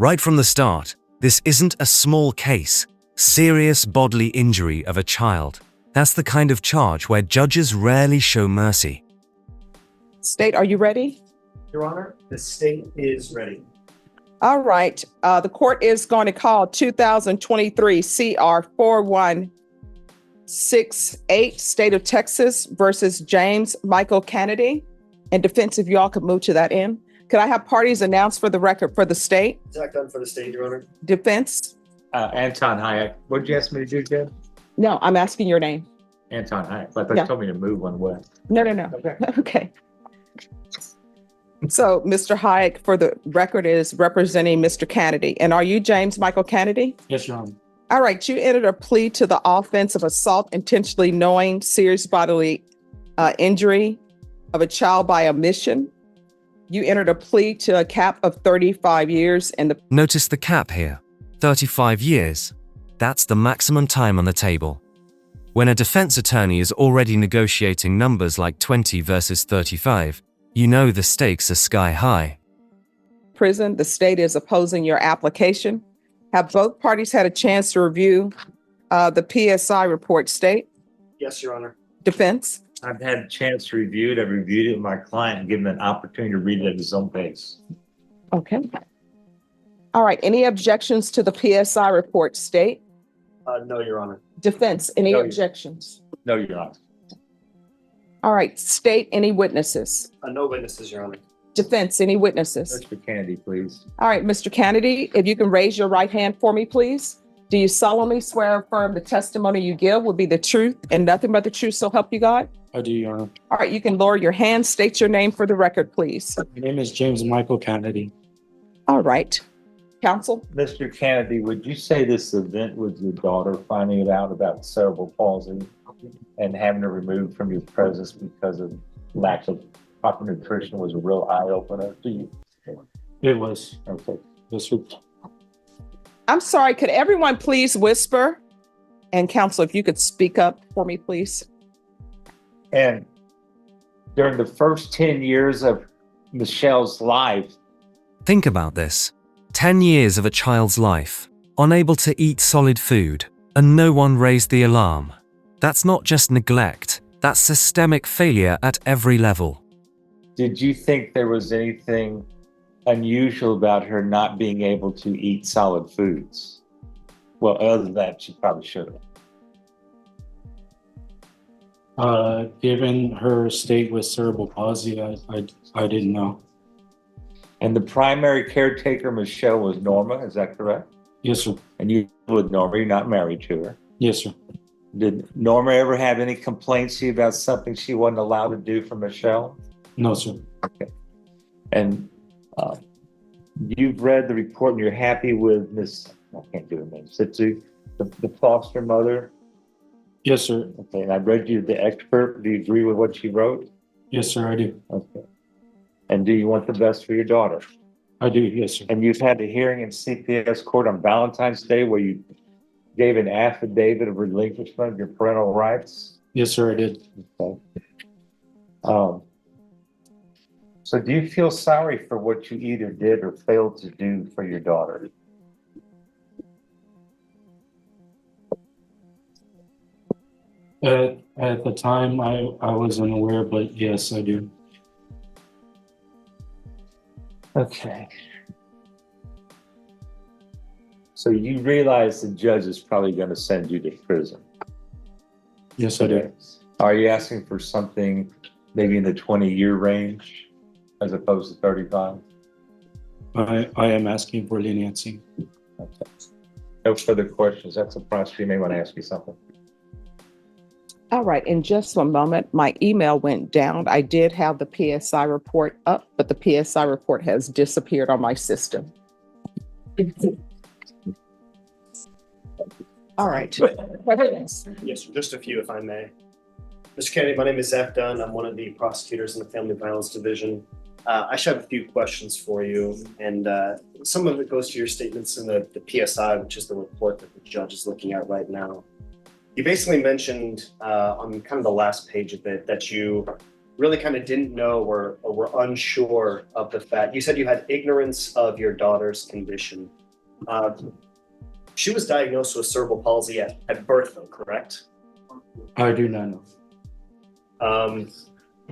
Right from the start, this isn't a small case. Serious bodily injury of a child. That's the kind of charge where judges rarely show mercy. State, are you ready? Your Honor, the state is ready. All right. The court is going to call 2023 CR 4168, State of Texas versus James Michael Kennedy. And defense, if you all could move to that end. Could I have parties announced for the record for the state? Zach Dunn for the state, Your Honor. Defense? Anton Hayek. What did you ask me to do, Jim? No, I'm asking your name. Anton Hayek. But they Yeah. told me to move one way. No. Okay. Okay. So Mr. Hayek, for the record, is representing Mr. Kennedy. And are you James Michael Kennedy? Yes, Your Honor. All right. You entered a plea to the offense of assault, intentionally knowing serious bodily injury of a child by omission. You entered a plea to a cap of 35 years and the Notice the cap here. 35 years. That's the maximum time on the table. When a defense attorney is already negotiating numbers like 20 versus 35, you know the stakes are sky high. prison. The state is opposing your application. Have both parties had a chance to review the PSI report, state? Yes, Your Honor. Defense? I've had a chance to review it. I've reviewed it with my client and given him an opportunity to read it at his own pace. Okay. All right. Any objections to the PSI report, state? No, Your Honor. Defense, any No, Your- objections? No, Your Honor. All right. State, any witnesses? No witnesses, Your Honor. Defense, any witnesses? Mr. Kennedy, please. All right, Mr. Kennedy, if you can raise your right hand for me, please. Do you solemnly swear or affirm the testimony you give will be the truth and nothing but the truth, so help you God? I do, Your Honor. All right, you can lower your hand. State your name for the record, please. My name is James Michael Kennedy. All right. Counsel? Mr. Kennedy, would you say this event with your daughter finding out about cerebral palsy and having her removed from your presence because of lack of proper nutrition was a real eye-opener to you? It was. Okay. Yes, sir. I'm sorry, could everyone please whisper? And counsel, if you could speak up for me, please. And during the first 10 years of Michelle's life, Think about this. 10 years of a child's life, unable to eat solid food, and no one raised the alarm. That's not just neglect, that's systemic failure at every level. did you think there was anything unusual about her not being able to eat solid foods? Well, other than that, she probably should have. Given her state with cerebral palsy, I didn't know. And the primary caretaker, Michelle, was Norma, is that correct? Yes, sir. And you with Norma, you're not married to her. Yes, sir. Did Norma ever have any complaints to you about something she wasn't allowed to do for Michelle? No, sir. And you've read the report and you're happy with Miss, I can't do her name, Sitsu, the foster mother? Yes, sir. Okay, and I read you the expert. Do you agree with what she wrote? Yes, sir, I do. Okay. And do you want the best for your daughter? I do, yes, sir. And you've had the hearing in CPS court on Valentine's Day where you gave an affidavit of relinquishment of your parental rights? Yes, sir, I did. Okay. So do you feel sorry for what you either did or failed to do for your daughter? At the time, I wasn't aware, but yes, I do. Okay. So you realize the judge is probably going to send you to prison. Yes, I do. Are you asking for something maybe in the 20-year range as opposed to 35? I am asking for leniency. Okay. No further questions. That's a prosecutor may want to ask you something. All right, in just one moment, my email went down. I did have the PSI report up, but the PSI report has disappeared on my system. All right. Yes, sir. Just a few, if I may. Mr. Kennedy, my name is Zach Dunn. I'm one of the prosecutors in the Family Violence Division. I should have a few questions for you, and some of it goes to your statements in the PSI, which is the report that the judge is looking at right now. You basically mentioned on kind of the last page of it that you really kind of didn't know or were unsure of the fact. You said you had ignorance of your daughter's condition. She was diagnosed with cerebral palsy at birth, though, correct? I do not know.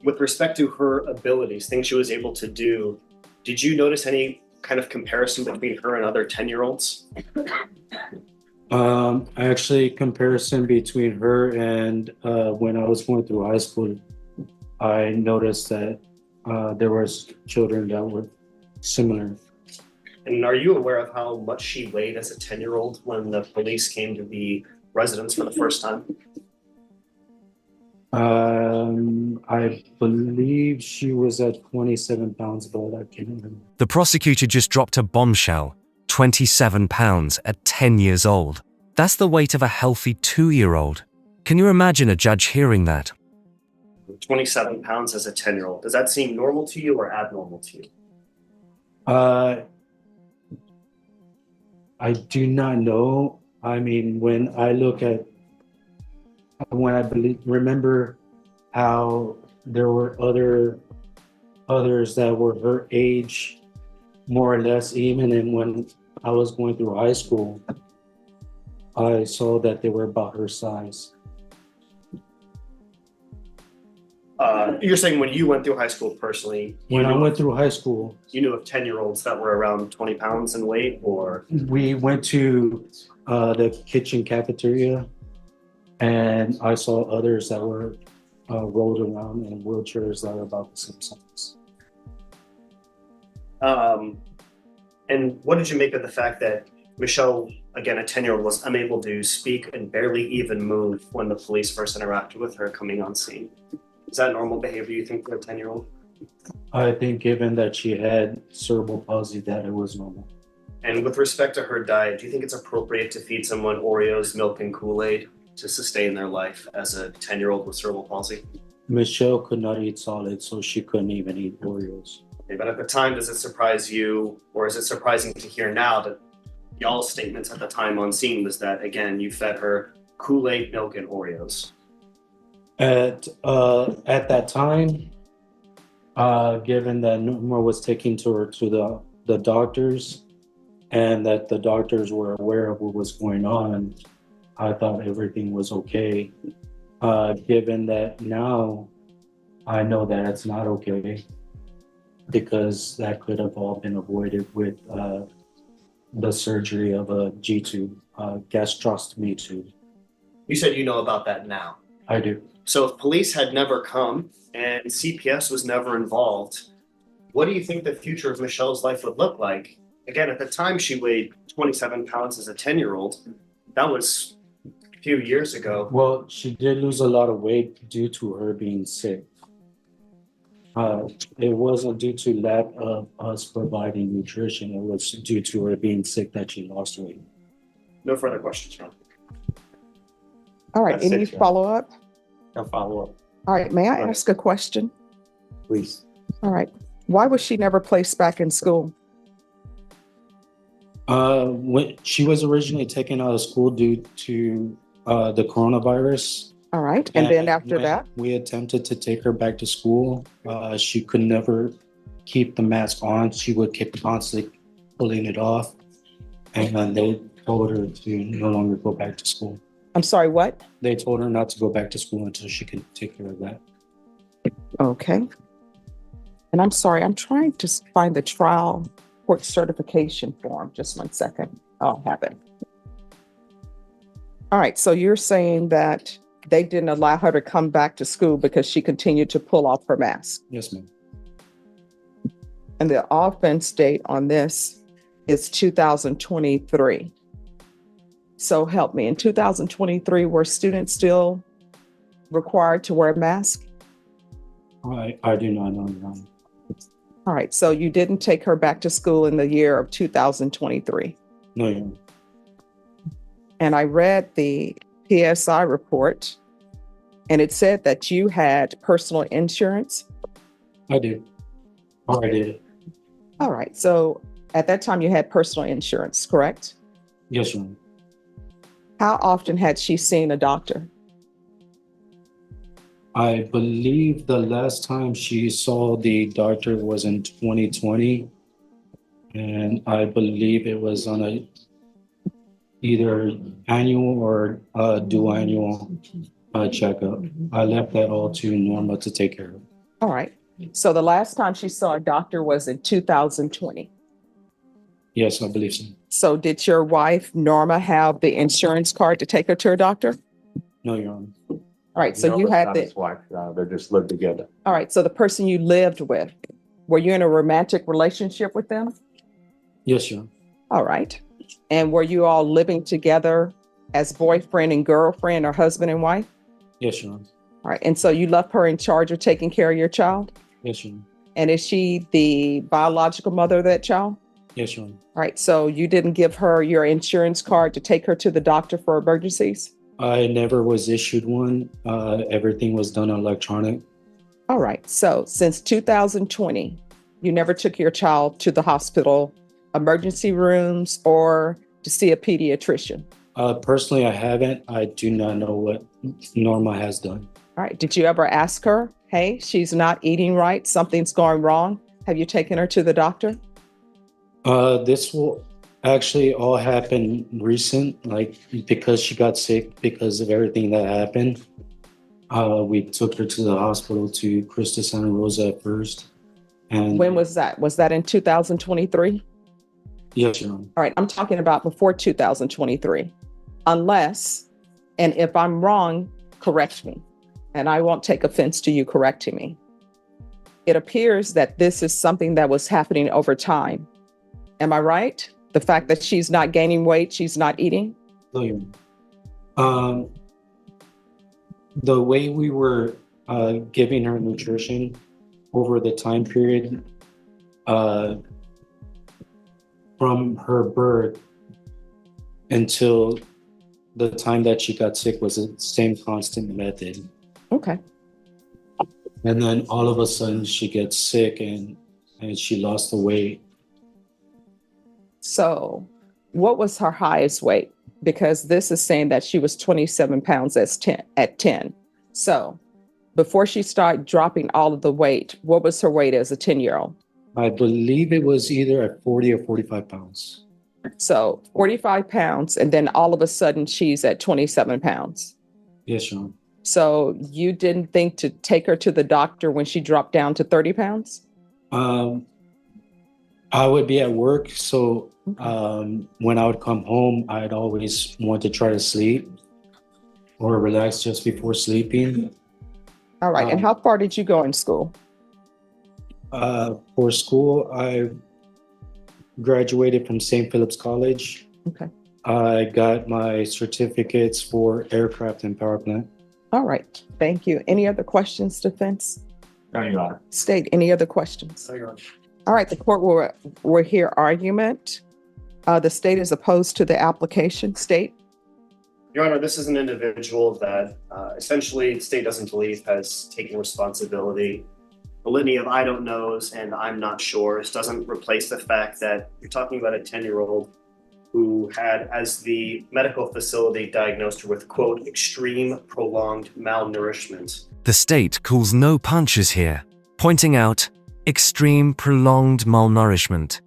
With respect to her abilities, things she was able to do, did you notice any kind of comparison between her and other 10-year-olds? Actually, comparison between her and when I was going through high school, I noticed that there was children that were similar. And are you aware of how much she weighed as a 10-year-old when the police came to the residence for the first time? I believe she was at 27 pounds, but I can't remember. The prosecutor just dropped a bombshell, 27 pounds at 10 years old. That's the weight of a healthy 2-year-old. Can you imagine a judge hearing that? 27 pounds as a 10-year-old. Does that seem normal to you or abnormal to you? I do not know. I mean, when I remember how there were others that were her age, more or less, even, and when I was going through high school, I saw that they were about her size. You're saying when you went through high school personally, When I went through high school, you knew of 10-year-olds that were around 20 pounds in weight, or? we went to the kitchen cafeteria, and I saw others that were rolled around in wheelchairs that were about the same size. And what did you make of the fact that Michelle, again, a 10-year-old, was unable to speak and barely even move when the police first interacted with her coming on scene? Is that normal behavior, you think, for a 10-year-old? I think given that she had cerebral palsy, that it was normal. And with respect to her diet, do you think it's appropriate to feed someone Oreos, milk, and Kool-Aid to sustain their life as a 10-year-old with cerebral palsy? Michelle could not eat solid, so she couldn't even eat Oreos. Okay, but at the time, does it surprise you, or is it surprising to hear now that y'all's statements at the time on scene was that, again, you fed her Kool-Aid, milk, and Oreos? At that time, given that Numa was taking her to the doctors, and that the doctors were aware of what was going on, I thought everything was okay. Given that now I know that it's not okay, because that could have all been avoided with the surgery of a G-tube, gastrostomy tube. You said you know about that now. I do. So if police had never come and CPS was never involved, what do you think the future of Michelle's life would look like? Again, at the time she weighed 27 pounds as a 10-year-old. That was a few years ago. Well, she did lose a lot of weight due to her being sick. It wasn't due to lack of us providing nutrition. It was due to her being sick that she lost weight. No further questions, Ron. All right, That's any it, yeah. follow-up? No follow-up, All right, may I Right. ask a question? please. All right, why was she never placed back in school? When she was originally taken out of school due to the coronavirus. All right, and then And after when that? we attempted to take her back to school, she could never keep the mask on. She would keep constantly pulling it off. And then they told her to no longer go back to school. I'm sorry, what? They told her not to go back to school until she could take care of that. Okay. And I'm sorry, I'm trying to find the trial court certification form. Just 1 second. I'll have it. All right, so you're saying that they didn't allow her to come back to school because she continued to pull off her mask. Yes, ma'am. And the offense date on this is 2023. So help me, in 2023, were students still required to wear a mask? I do not know, Your Honor. All right, so you didn't take her back to school in the year of 2023. No, Your Honor. And I read the PSI report, and it said that you had personal insurance. I did. Oh, I did. All right, so at that time you had personal insurance, correct? Yes, Your Honor. How often had she seen a doctor? I believe the last time she saw the doctor was in 2020. And I believe it was on a either annual or dual-annual checkup. I left that all to Norma to take care of. All right. So the last time she saw a doctor was in 2020. Yes, I believe so. So did your wife, Norma, have the insurance card to take her to a doctor? No, Your Honor. All right, so No, you it's had not the, his wife, they just live together. all right, so the person you lived with, were you in a romantic relationship with them? Yes, Your Honor. All right. And were you all living together as boyfriend and girlfriend or husband and wife? Yes, Your Honor. All right. And so you left her in charge of taking care of your child? Yes, Your Honor. And is she the biological mother of that child? Yes, Your Honor. All right. So you didn't give her your insurance card to take her to the doctor for emergencies? I never was issued one. Everything was done electronic. All right. So since 2020, you never took your child to the hospital, emergency rooms, or to see a pediatrician? Personally, I haven't. I do not know what Norma has done. All right. Did you ever ask her, hey, she's not eating right, something's going wrong? Have you taken her to the doctor? This will actually all happen recent, like because she got sick because of everything that happened. We took her to the hospital to Christus Santa Rosa at first. And When was that? Was that in 2023? yes, Your Honor. All right. I'm talking about before 2023. Unless, and if I'm wrong, correct me. And I won't take offense to you correcting me. It appears that this is something that was happening over time. Am I right? The fact that she's not gaining weight, she's not eating? No, Your Honor. The way we were giving her nutrition over the time period from her birth until the time that she got sick was the same constant method. Okay. And then all of a sudden she gets sick and she lost the weight. So what was her highest weight? Because this is saying that she was 27 pounds at 10. So before she started dropping all of the weight, what was her weight as a 10-year-old? I believe it was either at 40 or 45 pounds. So 45 pounds, and then all of a sudden she's at 27 pounds. Yes, Sean. So you didn't think to take her to the doctor when she dropped down to 30 pounds? I would be at work, so when I would come home, I'd always want to try to sleep or relax just before sleeping. All right. And how far did you go in school? For school, I graduated from St. Philip's College. Okay. I got my certificates for aircraft and power plant. All right. Thank you. Any other questions, defense? No, Your Honor. State, any other questions? No, Your Honor. All right. The court will hear argument. The state is opposed to the application. State. Your Honor, this is an individual that essentially the state doesn't believe has taken responsibility. The litany of I don't knows and I'm not sures doesn't replace the fact that you're talking about a 10-year-old who had, as the medical facility diagnosed her with, quote, extreme prolonged malnourishment. The state calls no punches here, pointing out extreme prolonged malnourishment.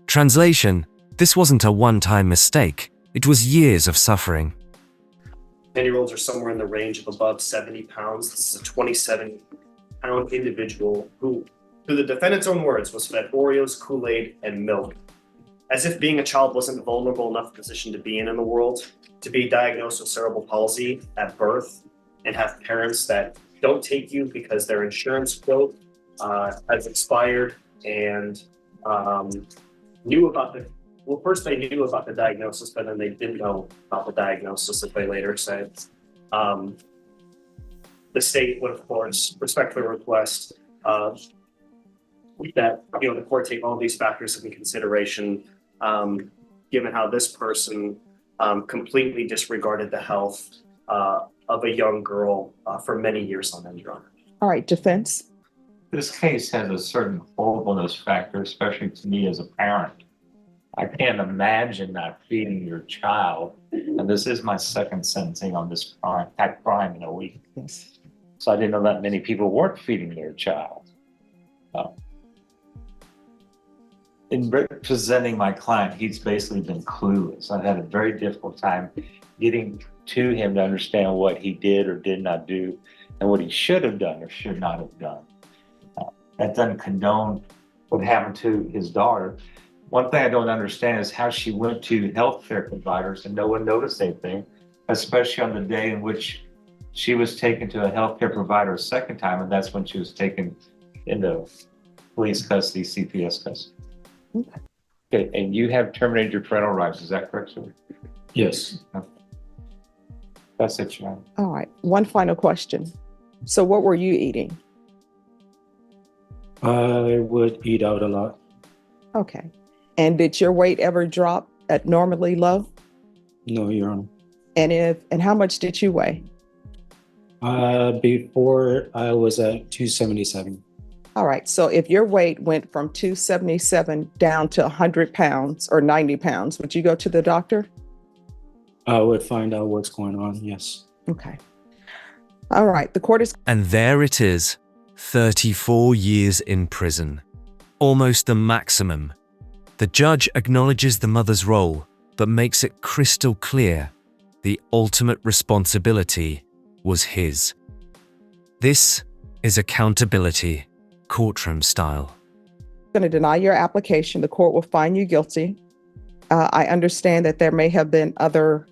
Translation: this wasn't a one-time mistake, it was years of suffering. 10-year-olds are somewhere in the range of above 70 pounds. This is a 27-pound individual who, through the defendant's own words, was fed Oreos, Kool-Aid, and milk. As if being a child wasn't a vulnerable enough position to be in the world, to be diagnosed with cerebral palsy at birth and have parents that don't take you because their insurance quote has expired and knew about the, well, first they knew about the diagnosis, but then they didn't know about the diagnosis, as they later said. The state would, of course, respectfully request that the court take all these factors into consideration, given how this person completely disregarded the health of a young girl for many years on end, Your Honor. All right. Defense. This case has a certain horribleness factor, especially to me as a parent. I can't imagine not feeding your child, and this is my second sentencing on this crime in a week. Yes. So I didn't know that many people weren't feeding their child. In presenting my client, he's basically been clueless. I've had a very difficult time getting to him to understand what he did or did not do and what he should have done or should not have done. That doesn't condone what happened to his daughter. One thing I don't understand is how she went to healthcare providers and no one noticed anything, especially on the day in which she was taken to a healthcare provider a second time, and that's when she was taken into police custody, CPS custody. Okay, and you have terminated your parental rights, is that correct, sir? Yes. That's it, Your Honor. All right. One final question. So what were you eating? I would eat out a lot. Okay. And did your weight ever drop at normally low? No, Your Honor. And how much did you weigh? Before I was at 277. All right. So if your weight went from 277 down to 100 pounds or 90 pounds, would you go to the doctor? I would find out what's going on. Yes. Okay. All right. The court is. And there it is, 34 years in prison. Almost the maximum. The judge acknowledges the mother's role, but makes it crystal clear the ultimate responsibility was his. This is accountability, courtroom style. Going to deny your application. The court will find you guilty. I understand that there may have been other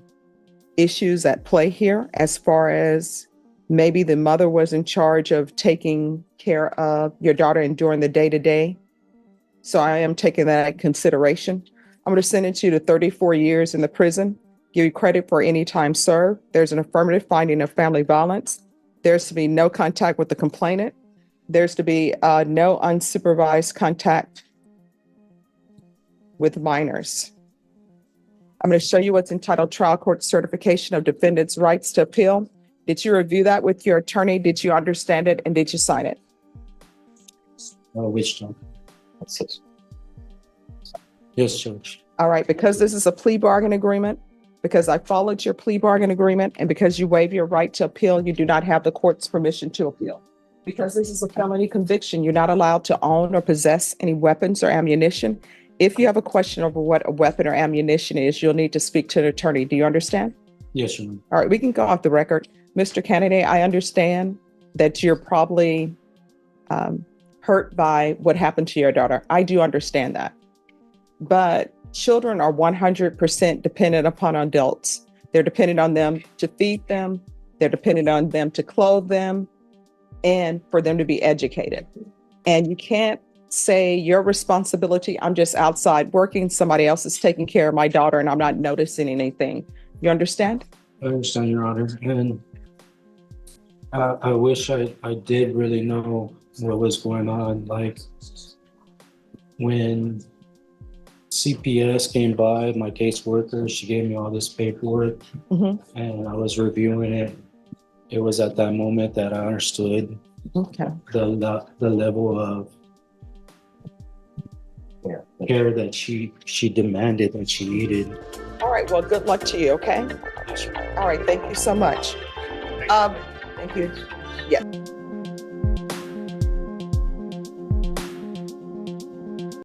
issues at play here, as far as maybe the mother was in charge of taking care of your daughter and during the day-to-day. So I am taking that into consideration. I'm going to sentence you to 34 years in the prison, give you credit for any time served. There's an affirmative finding of family violence. There's to be no contact with the complainant. There's to be no unsupervised contact with minors. I'm going to show you what's entitled Trial Court Certification of Defendant's Rights to Appeal. Did you review that with your attorney? Did you understand it? And did you sign it? Which one? That's it. Yes, Judge. All right, because this is a plea bargain agreement, because I followed your plea bargain agreement, and because you waive your right to appeal, you do not have the court's permission to appeal. Because this is a felony conviction, you're not allowed to own or possess any weapons or ammunition. If you have a question over what a weapon or ammunition is, you'll need to speak to an attorney. Do you understand? Yes, Your Honor. All right, we can go off the record. Mr. Kennedy, I understand that you're probably hurt by what happened to your daughter. I do understand that. But children are 100% dependent upon adults. They're dependent on them to feed them. They're dependent on them to clothe them and for them to be educated. And you can't say your responsibility, I'm just outside working, somebody else is taking care of my daughter and I'm not noticing anything. You understand? I understand, Your Honor. And I wish I did really know what was going on. Like when CPS came by, my caseworker, she gave me all this paperwork and I was reviewing it. It was at that moment that I understood the level of care that she demanded, that she needed. All right, well, good luck to you, okay? All right, thank you so much. Thank you. Yeah.